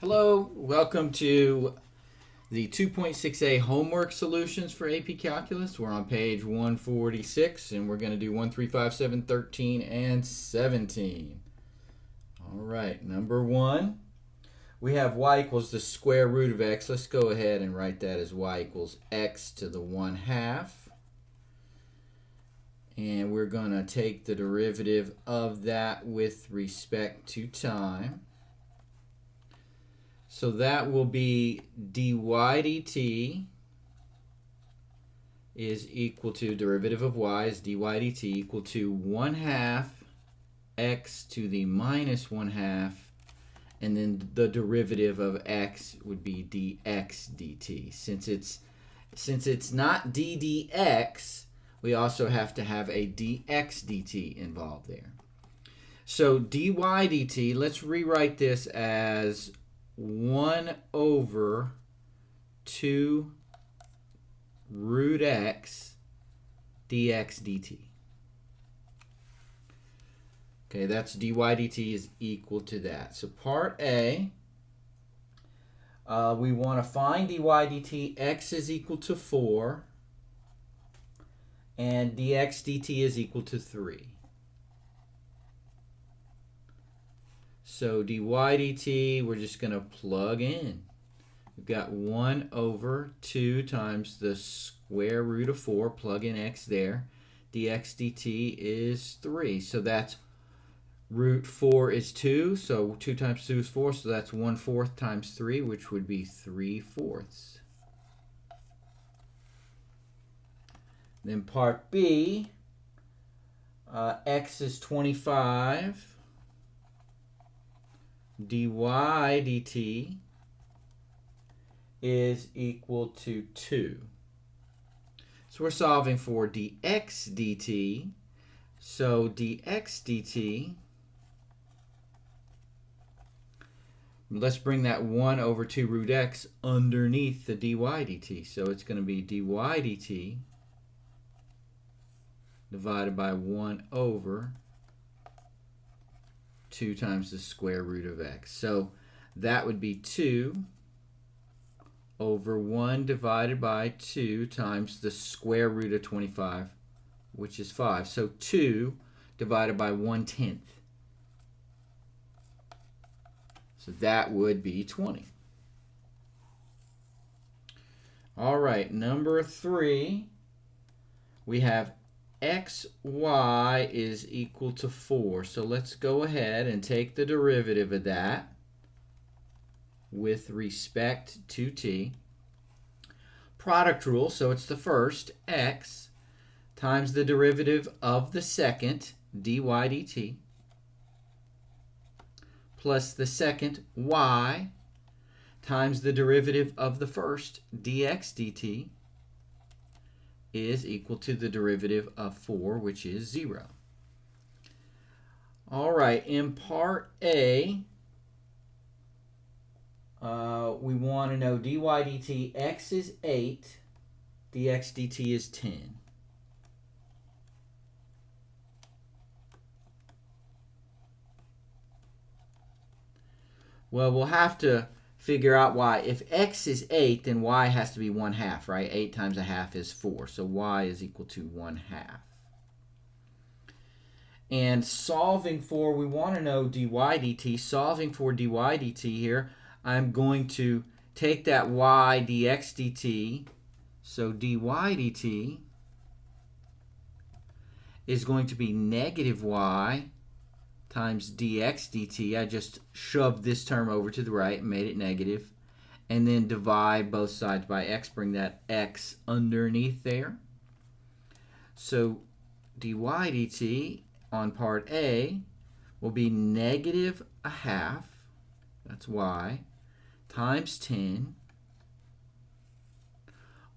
Hello, welcome to the 2.6a homework solutions for AP Calculus. We're on page 146 and we're going to do 1, 3, 5, 7, 13, and 17. All right, number 1, we have y equals the square root of x. Let's go ahead and write that as y equals x to the 1/2. And we're going to take the derivative of that with respect to time. So that will be dy dt is equal to, derivative of y is dy dt equal to 1/2 x to the minus 1/2, and then the derivative of x would be dx dt. Since it's not d dx, we also have to have a dx dt involved there. So dy dt, let's rewrite this as 1 over 2 root x dx dt. Okay, that's dy dt is equal to that. So part A, we want to find dy dt. X is equal to 4 and dx dt is equal to 3. So dy dt, we're just going to plug in. We've got 1 over 2 times the square root of 4, plug in x there. Dx dt is 3. So that's root 4 is 2, so 2 times 2 is 4, so that's 1/4 times 3, which would be 3/4. Then part B, x is 25. Dy dt is equal to 2. So we're solving for dx dt. So dx dt, let's bring that 1 over 2 root x underneath the dy dt. So it's going to be dy dt divided by 1 over 2 times the square root of x. So that would be 2 over 1 divided by 2 times the square root of 25, which is 5. So 2 divided by 1/10. So that would be 20. All right, number 3, we have xy is equal to 4. So let's go ahead and take the derivative of that with respect to t. Product rule, so it's the first, x, times the derivative of the second, dy dt, plus the second, y, times the derivative of the first, dx dt, is equal to the derivative of 4, which is 0. All right, in part A, we want to know dy dt. X is 8, dx dt is 10. Well, we'll have to figure out y. If x is 8, then y has to be 1/2, right? 8 times 1/2 is 4. So y is equal to 1/2. And solving for, we want to know dy dt. Solving for dy dt here, I'm going to take that y dx dt. So dy dt is going to be negative y times dx dt. I just shoved this term over to the right and made it negative. And then divide both sides by x, bring that x underneath there. So dy dt on part A will be negative 1/2, that's y, times 10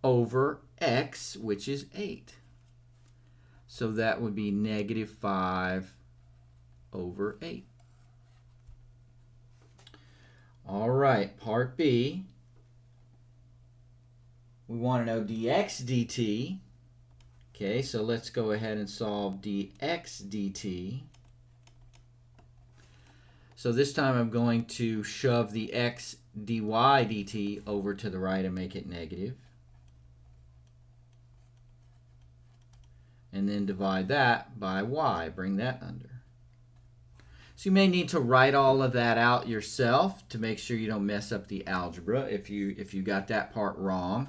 over x, which is 8. So that would be negative 5 over 8. All right, part B, we want to know dx dt. Okay, so let's go ahead and solve dx dt. So this time I'm going to shove the x dy dt over to the right and make it negative. And then divide that by y, bring that under. So you may need to write all of that out yourself to make sure you don't mess up the algebra. If you got that part wrong,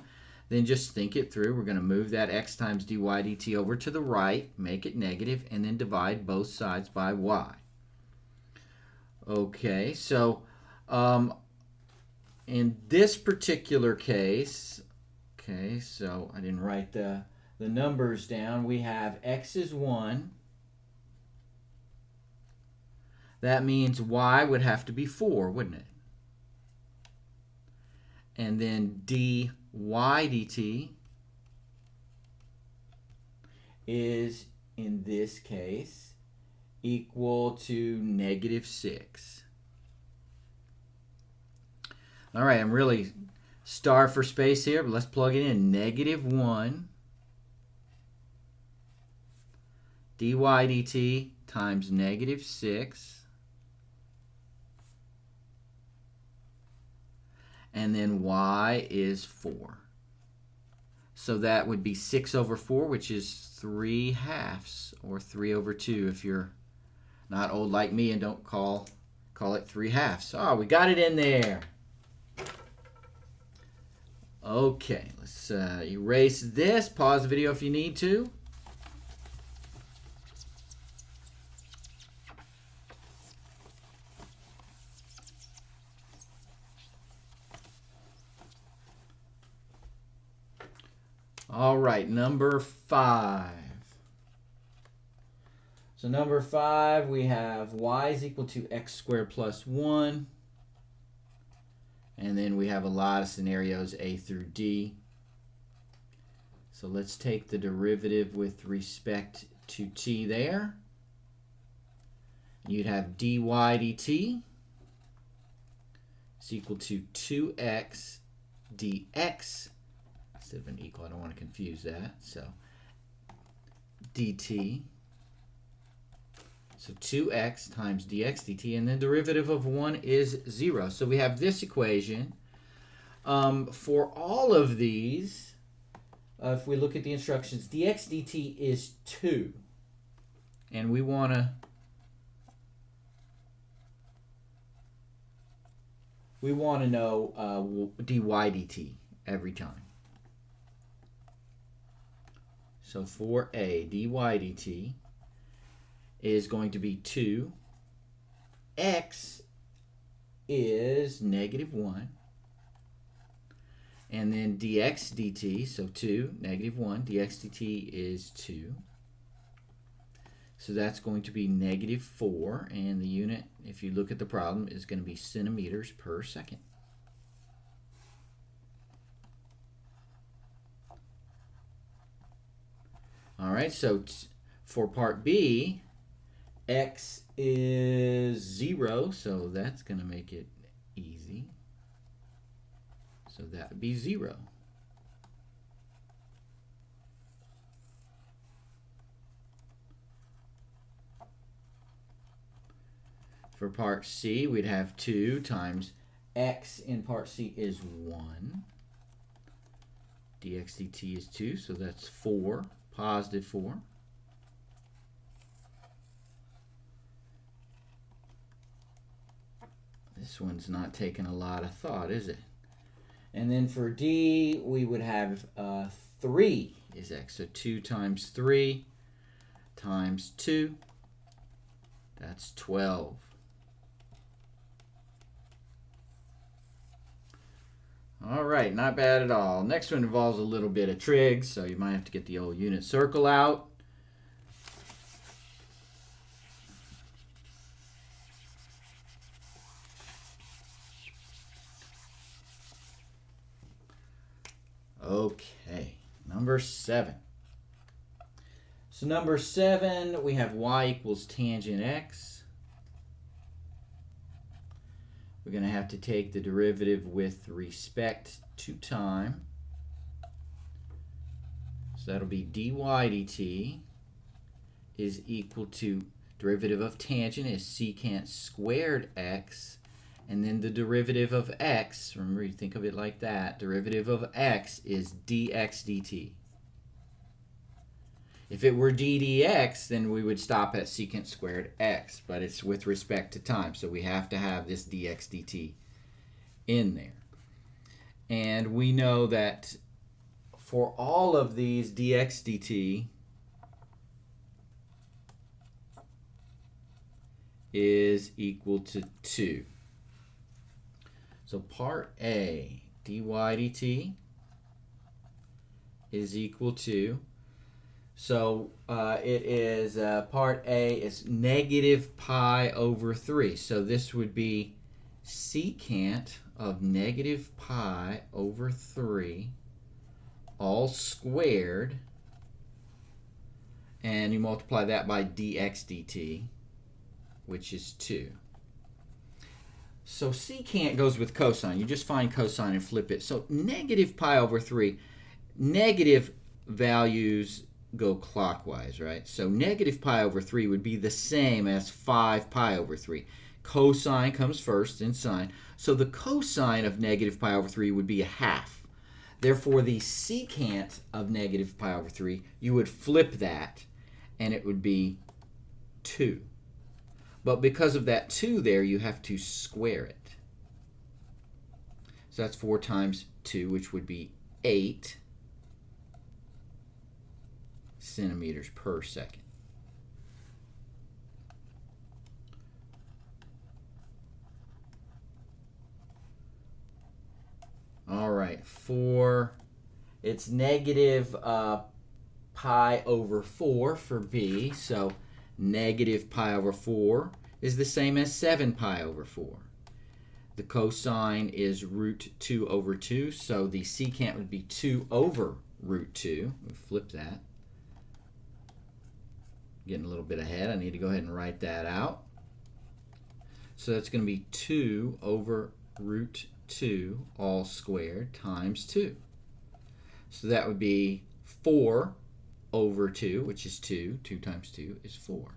then just think it through. We're going to move that x times dy dt over to the right, make it negative, and then divide both sides by y. Okay, so in this particular case, okay, so I didn't write the numbers down. We have x is 1. That means y would have to be 4, wouldn't it? And then dy dt is, in this case, equal to -6. All right, I'm really starved for space here, but let's plug it in. -1 dy dt times -6. And then y is 4. So that would be 6 over 4, which is 3/2, or 3 over 2 if you're not old like me and don't call it 3/2. Oh, we got it in there. Okay, let's erase this. Pause the video if you need to. All right, number 5. So number 5, we have y is equal to x squared plus 1. And then we have a lot of scenarios, A through D. So let's take the derivative with respect to t there. You'd have dy dt is equal to 2x dx. Instead of an equal, I don't want to confuse that. So dt, so 2x times dx dt, and the derivative of 1 is 0. So we have this equation. For all of these, if we look at the instructions, dx dt is 2. And we want to know dy dt every time. So for a, dy dt is going to be 2. X is -1. And then dx dt, so 2, -1, dx dt is 2. So that's going to be -4. And the unit, if you look at the problem, is going to be centimeters per second. All right, so for part B, x is 0, so that's going to make it easy. So that would be 0. For part C, we'd have 2 times x in part C is 1. dx dt is 2, so that's 4. Positive 4. This one's not taking a lot of thought, is it? And then for D, we would have 3 is x. So 2 times 3 times 2, that's 12. All right, not bad at all. Next one involves a little bit of trig, so you might have to get the old unit circle out. Okay, number 7. So number 7, we have y equals tangent x. We're going to have to take the derivative with respect to time. So that'll be dy dt is equal to Derivative of tangent is secant squared x. And then the derivative of x, remember you think of it like that, derivative of x is dx dt. If it were d dx, then we would stop at secant squared x, but it's with respect to time, so we have to have this dx dt in there. And we know that for all of these dx dt is equal to 2. So part A, dy dt is equal to, so it is, part A is negative pi over 3. So this would be secant of negative pi over 3 all squared, and you multiply that by dx dt, which is 2. So secant goes with cosine. You just find cosine and flip it. So negative pi over 3, negative values go clockwise, right? So negative pi over 3 would be the same as 5 pi over 3. Cosine comes first, then sine. So the cosine of negative pi over 3 would be a half. Therefore, the secant of negative pi over 3, you would flip that, and it would be 2. But because of that 2 there, you have to square it. So that's 4 times 2, which would be 8 centimeters per second. All right, it's negative pi over 4 for B, so negative pi over 4 is the same as 7 pi over 4. The cosine is root 2 over 2, so the secant would be 2 over root 2. We flip that. Getting a little bit ahead. I need to go ahead and write that out. So that's going to be 2 over root 2 all squared times 2. So that would be 4 over 2, which is 2. 2 times 2 is 4.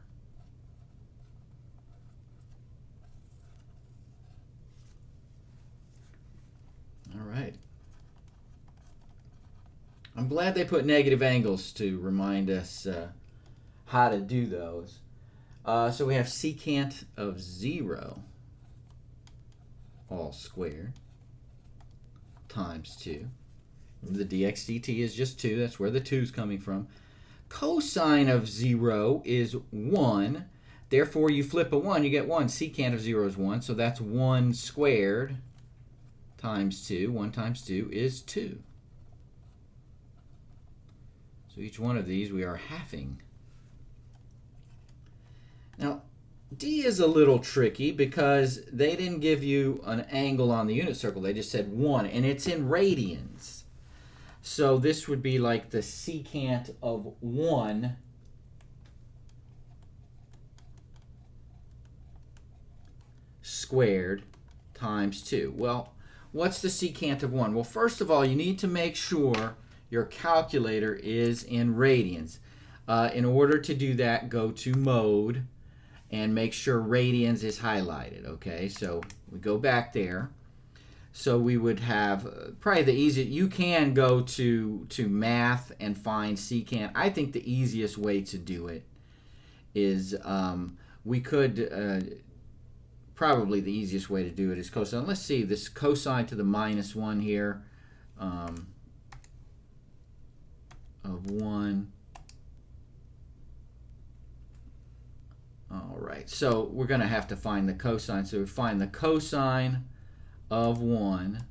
All right. I'm glad they put negative angles to remind us how to do those. So we have secant of 0 all squared times 2. The dx dt is just 2. That's where the 2 is coming from. Cosine of 0 is 1. Therefore, you flip a 1, you get 1. Secant of 0 is 1, so that's 1 squared times 2. 1 times 2 is 2. So each one of these we are halving. Now, D is a little tricky because they didn't give you an angle on the unit circle. They just said 1, and it's in radians. So this would be like the secant of 1 squared times 2. Well, what's the secant of 1? Well, first of all, you need to make sure your calculator is in radians. In order to do that, go to Mode and make sure radians is highlighted. Okay, so we go back there. So we would have probably the easiest. You can go to math and find secant. I think the easiest way to do it is we could probably the easiest way to do it is cosine. Let's see this cosine to the minus 1 here of 1. All right, so we're going to have to find the cosine. So we find the cosine of 1,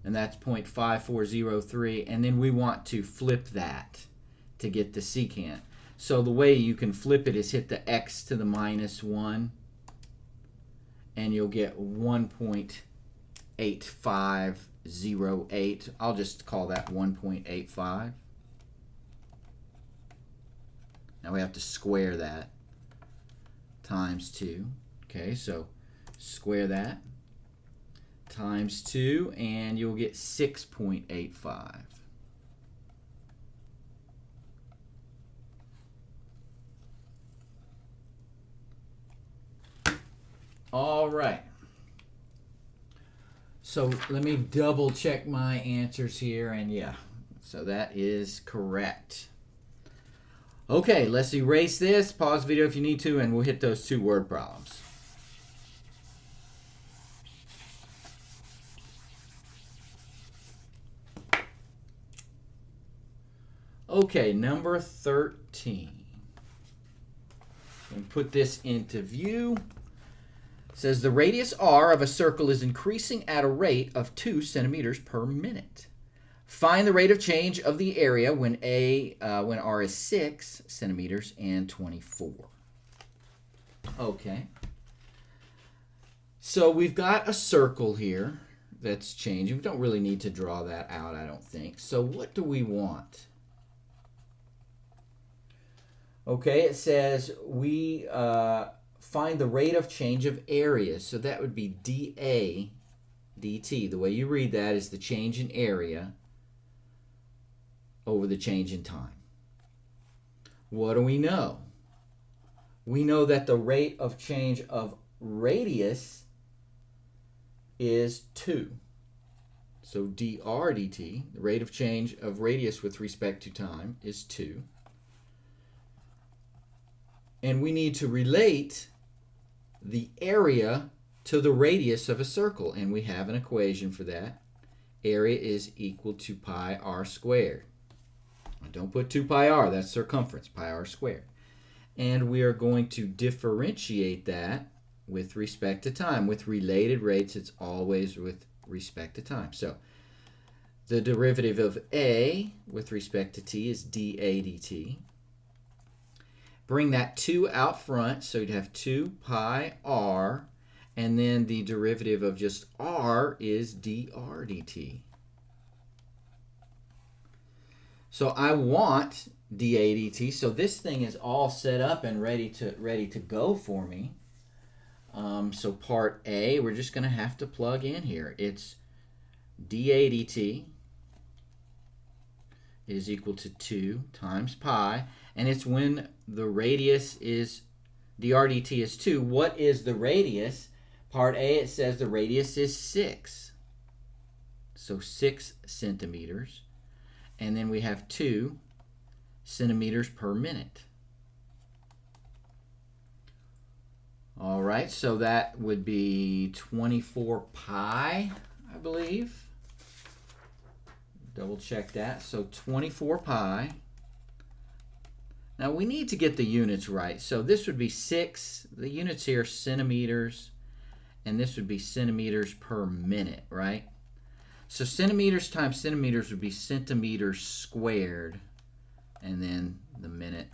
and that's 0.5403, and then we want to flip that to get the secant. So the way you can flip it is hit the x to the minus 1, and you'll get 1.8508. I'll just call that 1.85. Now we have to square that times 2. Okay, so square that times 2, and you'll get 6.85. All right. So let me double check my answers here, and yeah, so that is correct. Okay, let's erase this, pause the video if you need to, and we'll hit those 2 word problems. Okay, number 13. And put this into view. It says the radius r of a circle is increasing at a rate of 2 centimeters per minute. Find the rate of change of the area when r is 6 centimeters and 24. Okay. So we've got a circle here that's changing. We don't really need to draw that out, I don't think. So what do we want? Okay, it says we find the rate of change of area. So that would be dA dt. The way you read that is the change in area over the change in time. What do we know? We know that the rate of change of radius is 2. So dr dt, the rate of change of radius with respect to time, is 2. And we need to relate the area to the radius of a circle. And we have an equation for that. Area is equal to pi r squared. Don't put 2 pi r, that's circumference, pi r squared. And we are going to differentiate that with respect to time. With related rates, it's always with respect to time. So the derivative of a with respect to t is dA dt. Bring that 2 out front, so you'd have 2 pi r, and then the derivative of just r is dr dt. So I want dA dt, so this thing is all set up and ready to go for me. So part A, we're just going to have to plug in here. It's dA dt is equal to 2 times pi, and it's when the radius is, dr dt is 2. What is the radius? Part A, it says the radius is 6. So 6 centimeters. And then we have 2 centimeters per minute. All right, so that would be 24 pi, I believe. Double check that. So 24 pi. Now we need to get the units right. So this would be 6, the units here, centimeters, and this would be centimeters per minute, right? So centimeters times centimeters would be centimeters squared, and then the minute,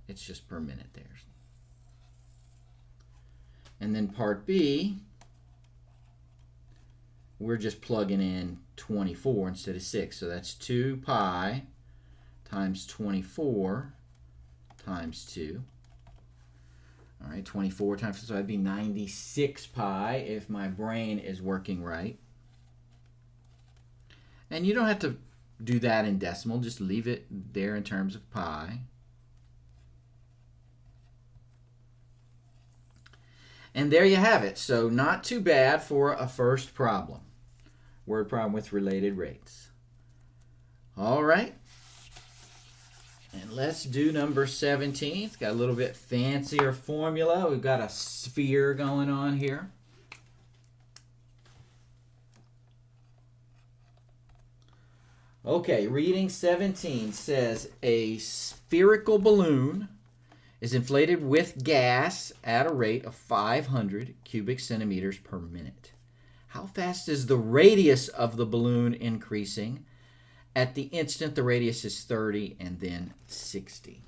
it's just per minute there. And then part B, we're just plugging in 24 instead of 6. So that's 2 pi times 24 times 2. All right, 24 times, so that'd be 96 pi if my brain is working right. And you don't have to do that in decimal, just leave it there in terms of pi. And there you have it. So not too bad for a first problem. Word problem with related rates. All right. And let's do number 17. It's got a little bit fancier formula. We've got a sphere going on here. Okay, reading 17 says a spherical balloon is inflated with gas at a rate of 500 cubic centimeters per minute. How fast is the radius of the balloon increasing? At the instant, the radius is 30 and then 60.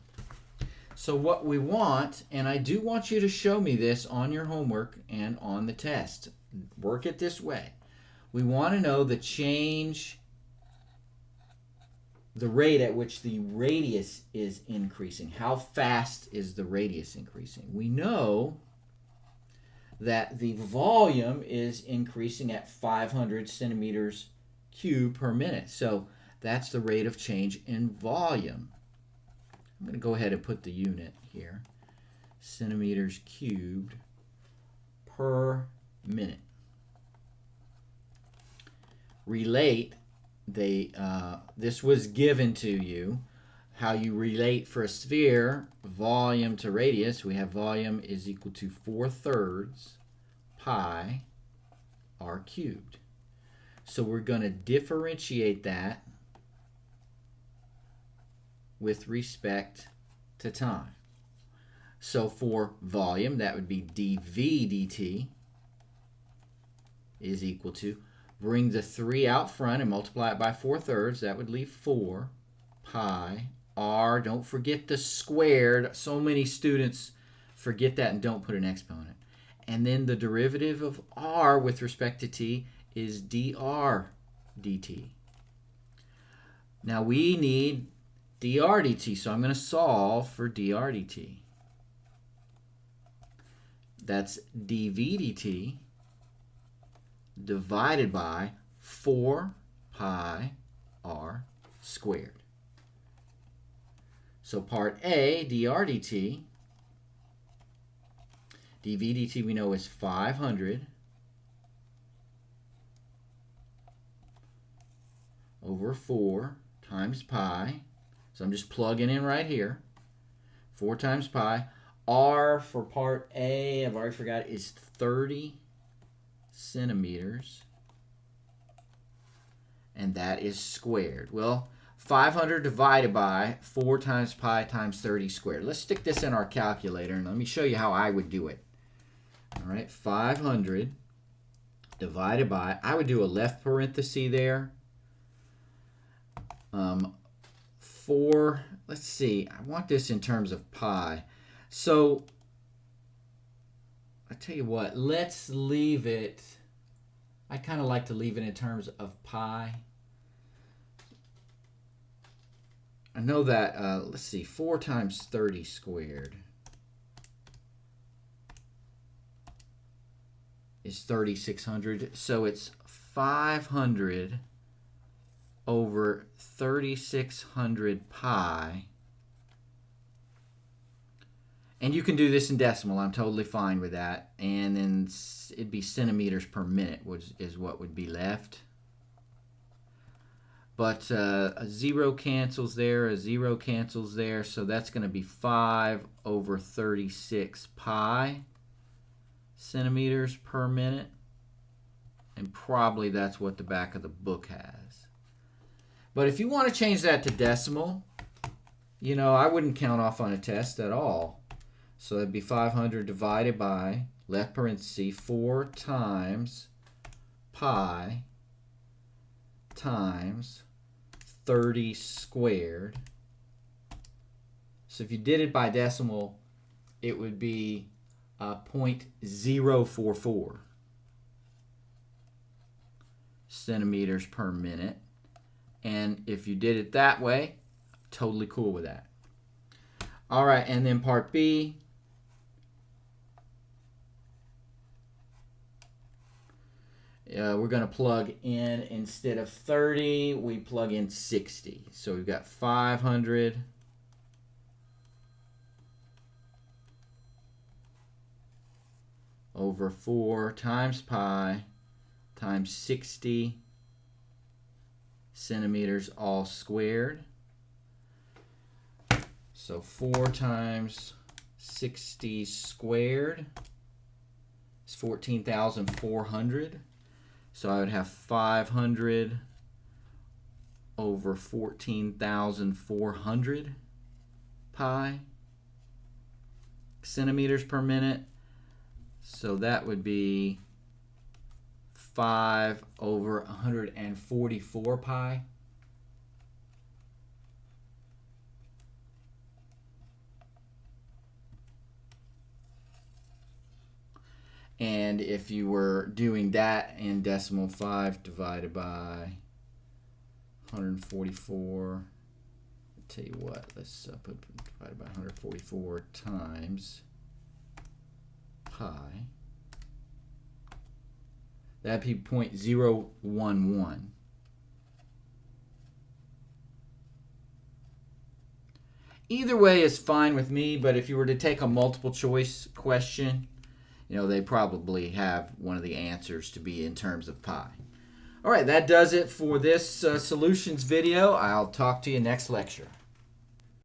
So what we want, and I do want you to show me this on your homework and on the test. Work it this way. We want to know the change, the rate at which the radius is increasing. How fast is the radius increasing? We know that the volume is increasing at 500 centimeters cubed per minute. So that's the rate of change in volume. I'm going to go ahead and put the unit here. Centimeters cubed per minute. Relate, this was given to you. How you relate for a sphere, volume to radius, we have volume is equal to 4/3 pi r cubed. So we're going to differentiate that with respect to time. So for volume, that would be dv dt is equal to, bring the 3 out front and multiply it by 4/3. That would leave 4 pi r. Don't forget the squared. So many students forget that and don't put an exponent. And then the derivative of r with respect to t is dr dt. Now we need dr dt, so I'm going to solve for dr dt. That's dv dt divided by 4 pi r squared. So part A, dr dt, dv dt we know is 500 over 4 times pi. So I'm just plugging in right here. 4 times pi. R for part A, I've already forgot, is 30 centimeters. And that is squared. Well, 500 divided by 4 times pi times 30 squared. Let's stick this in our calculator and let me show you how I would do it. All right, 500 divided by, I would do a left parenthesis there. 4, let's see, I want this in terms of pi. So, I tell you what, let's leave it, I kind of like to leave it in terms of pi. I know that, let's see, 4 times 30 squared is 3,600. So it's 500 over 3,600 pi. And you can do this in decimal. I'm totally fine with that. And then it'd be centimeters per minute, which is what would be left. But a 0 cancels there, a 0 cancels there, so that's going to be 5 over 36 pi centimeters per minute. And probably that's what the back of the book has. But if you want to change that to decimal, you know, I wouldn't count off on a test at all. So that'd be 500 divided by, left parenthesis, 4 times pi times 30 squared. So if you did it by decimal, it would be 0.044 centimeters per minute. And if you did it that way, totally cool with that. All right, and then part B. We're going to plug in, instead of 30, we plug in 60. So we've got 500 over 4 times pi times 60 centimeters all squared. So 4 times 60 squared is 14,400. So I would have 500 over 14,400 pi centimeters per minute. So that would be 5 over 144 pi. And if you were doing that in decimal, 5 divided by 144, I'll tell you what, let's put divided by 144 times pi. That'd be 0.011. Either way is fine with me, but if you were to take a multiple choice question, they probably have one of the answers to be in terms of pi. All right, that does it for this solutions video. I'll talk to you next lecture.